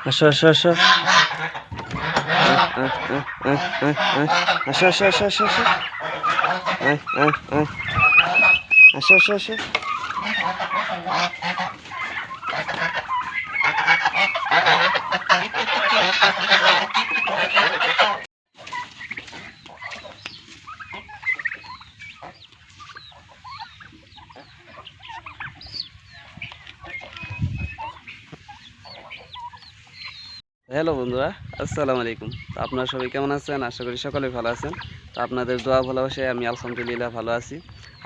আসো আসো আসো আসো আসো আসো আসো আসো আসো আসো আসো। হ্যালো বন্ধুরা, আসসালামু আলাইকুম। তো আপনারা সবাই কেমন আছেন? আশা করি সকলে ভালো আছেন। তো আপনাদের দোয়া ভালোবাসায় আমি আলহামদুলিল্লাহ ভালো আছি।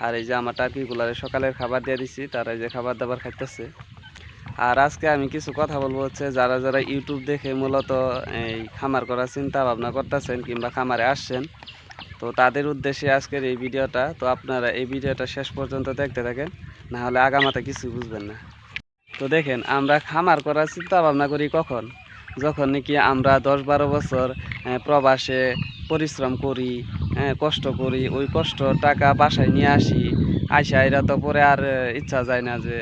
আর এই যে আমার টার্কিগুলারে সকালের খাবার দিয়ে দিছি, তারা এই যে খাবার দাবার খাইতেছে। আর আজকে আমি কিছু কথা বলবো হচ্ছে, যারা যারা ইউটিউব দেখে মূলত এই খামার করার চিন্তা ভাবনা করতেছেন কিংবা খামারে আসছেন, তো তাদের উদ্দেশ্যে আজকের এই ভিডিওটা। তো আপনারা এই ভিডিওটা শেষ পর্যন্ত দেখতে থাকেন, না হলে আগামাতে কিছু বুঝবেন না। তো দেখেন, আমরা খামার করার চিন্তা ভাবনা করি কখন? যখন নাকি আমরা 10-12 বছর প্রবাসে পরিশ্রম করি, কষ্ট করি, ওই কষ্ট টাকা বাসায় নিয়ে আসি। আইসা এরা তো পরে আর ইচ্ছা যায় না যে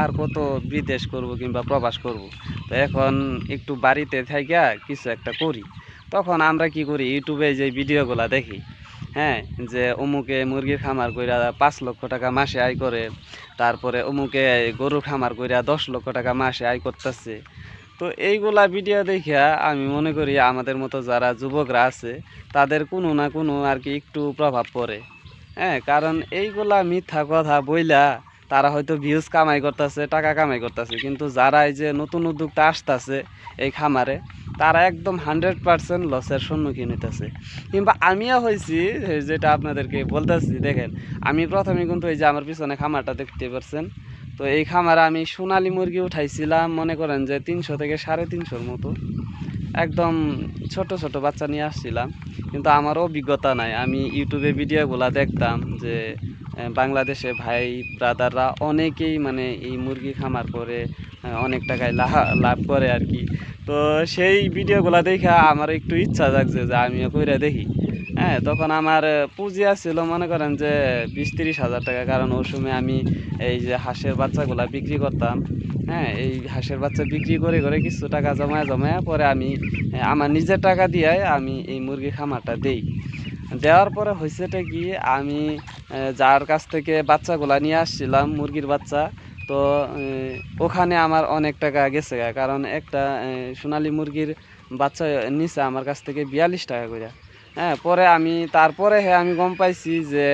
আর কত বিদেশ করব কিংবা প্রবাস করব। তো এখন একটু বাড়িতে থাইকা কিছু একটা করি। তখন আমরা কি করি, ইউটিউবে যে ভিডিওগুলা দেখি, হ্যাঁ, যে অমুকে মুরগির খামার কইরা 5 লক্ষ টাকা মাসে আয় করে, তারপরে অমুকে গরুর খামার কইরা 10 লক্ষ টাকা মাসে আয় করতেছে। তো এইগুলা ভিডিও দেখিয়া আমি মনে করি আমাদের মতো যারা যুবকরা আছে, তাদের কোনো না কোনো আর কি একটু প্রভাব পড়ে। হ্যাঁ, কারণ এইগুলা মিথ্যা কথা বইলা তারা হয়তো ভিউজ কামাই করতেছে, টাকা কামাই করতেছে, কিন্তু যারা এই যে নতুন উদ্যোক্তা আসতেছে এই খামারে, তারা একদম 100% লসের সম্মুখীন হইতেছে। কিংবা আমিও হয়েছি, যেটা আপনাদেরকে বলতেছি। দেখেন, আমি প্রথমে কিন্তু এই যে আমার পিছনে খামারটা দেখতে পাচ্ছেন, তো এই খামারে আমি সোনালী মুরগি উঠাইছিলাম, মনে করেন যে 300 থেকে 350-র মতো। একদম ছোট ছোট বাচ্চা নিয়ে আসছিলাম, কিন্তু আমার অভিজ্ঞতা নাই। আমি ইউটিউবে ভিডিওগুলা দেখতাম যে বাংলাদেশে ভাই ব্রাদাররা অনেকেই মানে এই মুরগি খামার করে অনেক টাকায় লাভ করে আর কি। তো সেই ভিডিওগুলা দেখে আমার একটু ইচ্ছা জাগছে যে আমিও কইরা দেখি। হ্যাঁ, তখন আমার পুঁজি আসছিল মনে করেন যে 20-30 হাজার টাকা, কারণ ওই সময় আমি এই যে হাঁসের বাচ্চাগুলা বিক্রি করতাম। হ্যাঁ, এই হাঁসের বাচ্চা বিক্রি করে করে কিছু টাকা জমায় জমায় পরে আমি আমার নিজের টাকা দিয়ে আমি এই মুরগি খামারটা দেই। দেওয়ার পরে হয়েছেটা কি, আমি যার কাছ থেকে বাচ্চাগুলা নিয়ে আসছিলাম মুরগির বাচ্চা, তো ওখানে আমার অনেক টাকা গেছে, কারণ একটা সোনালী মুরগির বাচ্চা নিছে আমার কাছ থেকে 42 টাকা করে। হ্যাঁ, পরে তারপরে আমি গম পাইছি যে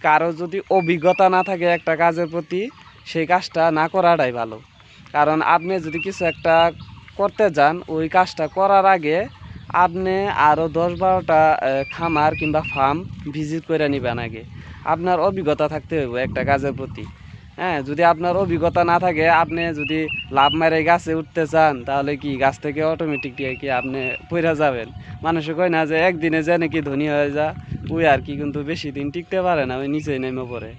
কারো যদি অভিজ্ঞতা না থাকে একটা কাজের প্রতি, সেই কাজটা না করাটাই ভালো। কারণ আপনি যদি কিছু একটা করতে যান, ওই কাজটা করার আগে আপনি আরও 10-12টা খামার কিংবা ফার্ম ভিজিট করে নেবেন আগে। আপনার অভিজ্ঞতা থাকতে হবে একটা কাজের প্রতি। হ্যাঁ, যদি আপনার অভিজ্ঞতা না থাকে, আপনি যদি লাভ মেরে গাছে উঠতে চান, তাহলে কি গাছ থেকে অটোমেটিক কি আপনি পইরা যাবেন। মানুষে কয় না যে একদিনে যে নাকি ধনী হয়ে যা, ওই আর কি, কিন্তু বেশি দিন টিকতে পারে না, ওই নিচেই নেমে পড়ে।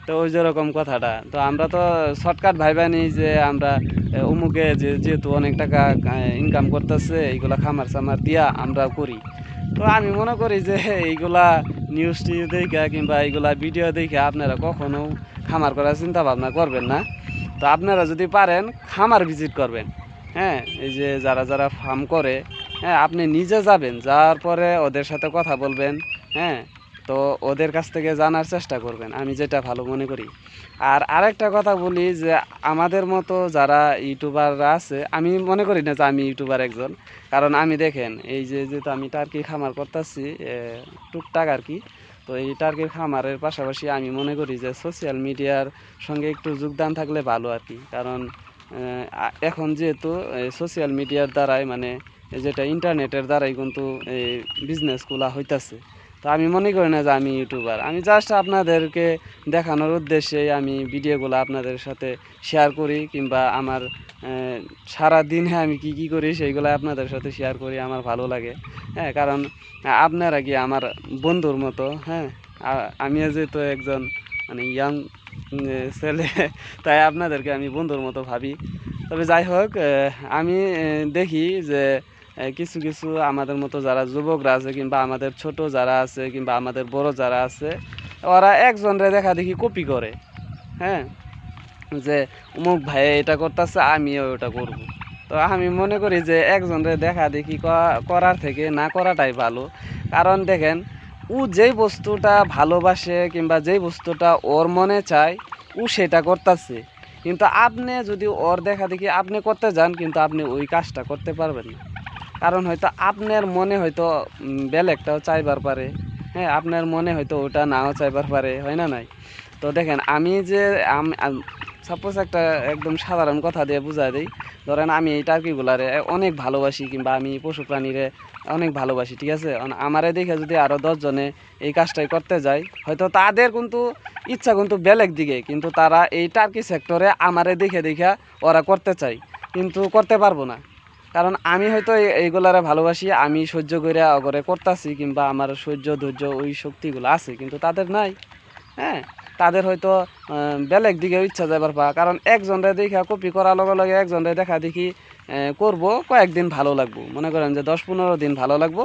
তো ওই যেরকম কথাটা, তো আমরা তো শর্টকাট ভাইবা নিই যে আমরা অমুকে যেহেতু অনেক টাকা ইনকাম করতেছে, এইগুলা খামার সামার দিয়া আমরা করি। তো আমি মনে করি যে এইগুলা নিউজ টিউজ দেখে কিংবা এইগুলা ভিডিও দেখে আপনারা কখনো খামার করার চিন্তা ভাবনা করবেন না। তো আপনারা যদি পারেন খামার ভিজিট করবেন। হ্যাঁ, এই যে যারা যারা ফার্ম করে, হ্যাঁ, আপনি নিজে যাবেন, যাওয়ার পরে ওদের সাথে কথা বলবেন। হ্যাঁ, তো ওদের কাছ থেকে জানার চেষ্টা করবেন, আমি যেটা ভালো মনে করি। আর আরেকটা কথা বলি যে আমাদের মতো যারা ইউটিউবাররা আছে, আমি মনে করি না যে আমি ইউটিউবার একজন, কারণ আমি দেখেন এই যে যেহেতু আমি টার্কি খামার করতেছি টুকটাক আর কি। তো এই টার্কির খামারের পাশাপাশি আমি মনে করি যে সোশ্যাল মিডিয়ার সঙ্গে একটু যোগদান থাকলে ভালো আর কি। কারণ এখন যেহেতু সোশ্যাল মিডিয়ার দ্বারাই মানে যেটা ইন্টারনেটের দ্বারাই কিন্তু এই বিজনেসগুলো হইতাছে। তো আমি মনে করি না যে আমি ইউটিউবার, আমি জাস্ট আপনাদেরকে দেখানোর উদ্দেশ্যে আমি ভিডিওগুলো আপনাদের সাথে শেয়ার করি, কিংবা আমার সারা দিনে আমি কি কি করি সেইগুলো আপনাদের সাথে শেয়ার করি, আমার ভালো লাগে। হ্যাঁ, কারণ আপনারা কি আমার বন্ধুর মতো। হ্যাঁ, আমিও যেহেতু একজন মানে ইয়াং ছেলে, তাই আপনাদেরকে আমি বন্ধুর মতো ভাবি। তবে যাই হোক, আমি দেখি যে কিছু কিছু আমাদের মতো যারা যুবকরা আছে, কিংবা আমাদের ছোট যারা আছে, কিংবা আমাদের বড় যারা আছে, ওরা একজনরে দেখা দেখি কপি করে। হ্যাঁ, যে অমুক ভাই এটা করতেছে, আমিও ওটা করব। তো আমি মনে করি যে একজনের দেখা দেখি করার থেকে না করাটাই ভালো। কারণ দেখেন, ও যেই বস্তুটা ভালোবাসে কিংবা যেই বস্তুটা ওর মনে চায় ও সেটা করতেছে, কিন্তু আপনি যদি ওর দেখা দেখি আপনি করতে যান কিন্তু আপনি ওই কাজটা করতে পারবেন না। কারণ হয়তো আপনার মনে হয়তো বেলেগটাও চাইবার পারে, হ্যাঁ, আপনার মনে হয়তো ওটা নাও চাইবার পারে, হয় না নাই? তো দেখেন, আমি যে সাপোজ একটা একদম সাধারণ কথা দিয়ে বুঝাই দিই। ধরেন আমি এই টার্কিগুলারে অনেক ভালোবাসি কিংবা আমি পশু প্রাণীরে অনেক ভালোবাসি, ঠিক আছে? আমারে দেখে যদি আরও 10 জনে এই কাজটাই করতে যায়, হয়তো তাদের কিন্তু ইচ্ছা কিন্তু বেলেগ দিকে, কিন্তু তারা এই টার্কি সেক্টরে আমারে দেখে দেখে ওরা করতে চায়, কিন্তু করতে পারবো না। কারণ আমি হয়তো এইগুলারে ভালোবাসি, আমি সহ্য করে অগরে করতেছি কিংবা আমার সহ্য ধৈর্য ওই শক্তিগুলো আছে, কিন্তু তাদের নাই। হ্যাঁ, তাদের হয়তো বেলেগ দিকেও ইচ্ছা যাবার পা, কারণ একজনরে দেখা কপি করার লগে লগে একজনরে দেখা দেখি করব, কয়েকদিন ভালো লাগবো, মনে করেন যে 10-15 দিন ভালো লাগবো,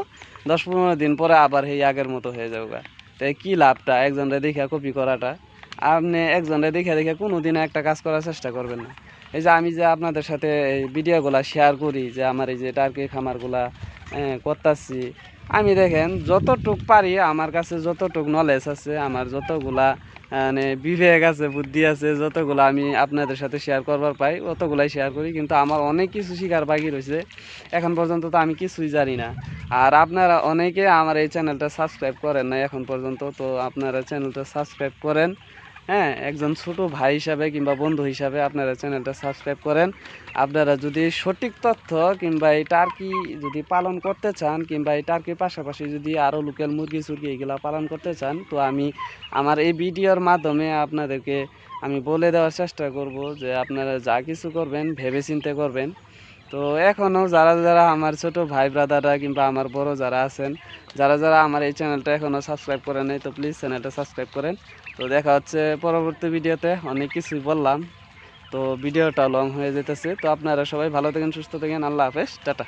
10-15 দিন পরে আবার এই আগের মতো হয়ে যাবে। তাই কি লাভটা একজনরে দেখা কপি করাটা? আপনি একজনরে দেখে দেখে কোনো দিন একটা কাজ করার চেষ্টা করবেন না। এই যে আমি যে আপনাদের সাথে এই ভিডিওগুলা শেয়ার করি, যে আমার এই যে টার্কি খামারগুলা করতেছি, আমি দেখেন যতটুক পারি, আমার কাছে যতটুক নলেজ আছে, আমার যতগুলা মানে বিবেক আছে, বুদ্ধি আছে, যতগুলো আমি আপনাদের সাথে শেয়ার করবার পাই অতগুলাই শেয়ার করি। কিন্তু আমার অনেক কিছু শিকার বাকি রয়েছে, এখন পর্যন্ত তো আমি কিছুই জানি না। আর আপনারা অনেকে আমার এই চ্যানেলটা সাবস্ক্রাইব করেন না এখন পর্যন্ত, তো আপনারা চ্যানেলটা সাবস্ক্রাইব করেন। হ্যাঁ, একজন ছোট ভাই হিসাবে কিংবা বন্ধু হিসাবে আপনারা চ্যানেলটা সাবস্ক্রাইব করেন। আপনারা যদি সঠিক তথ্য কিংবা এই টার্কি যদি পালন করতে চান, কিংবা এই টার্কির পাশাপাশি যদি আরও লোকাল মুরগি সুরগি এগুলা পালন করতে চান, তো আমি আমার এই ভিডিওর মাধ্যমে আপনাদেরকে আমি বলে দেওয়ার চেষ্টা করব যে আপনারা যা কিছু করবেন ভেবে চিন্তে করবেন। তো এখনও যারা যারা আমার ছোট ভাই ব্রাদাররা কিংবা আমার বড় যারা আছেন, যারা যারা আমার এই চ্যানেলটা এখনও সাবস্ক্রাইব করেন নাই, তো প্লিজ চ্যানেলটা সাবস্ক্রাইব করেন। তো দেখা হচ্ছে পরবর্তী ভিডিওতে। অনেক কিছুই বললাম, তো ভিডিওটা লং হয়ে যেতেছে। তো আপনারা সবাই ভালো থাকেন, সুস্থ থাকেন। আল্লাহ হাফেজ, টাটা।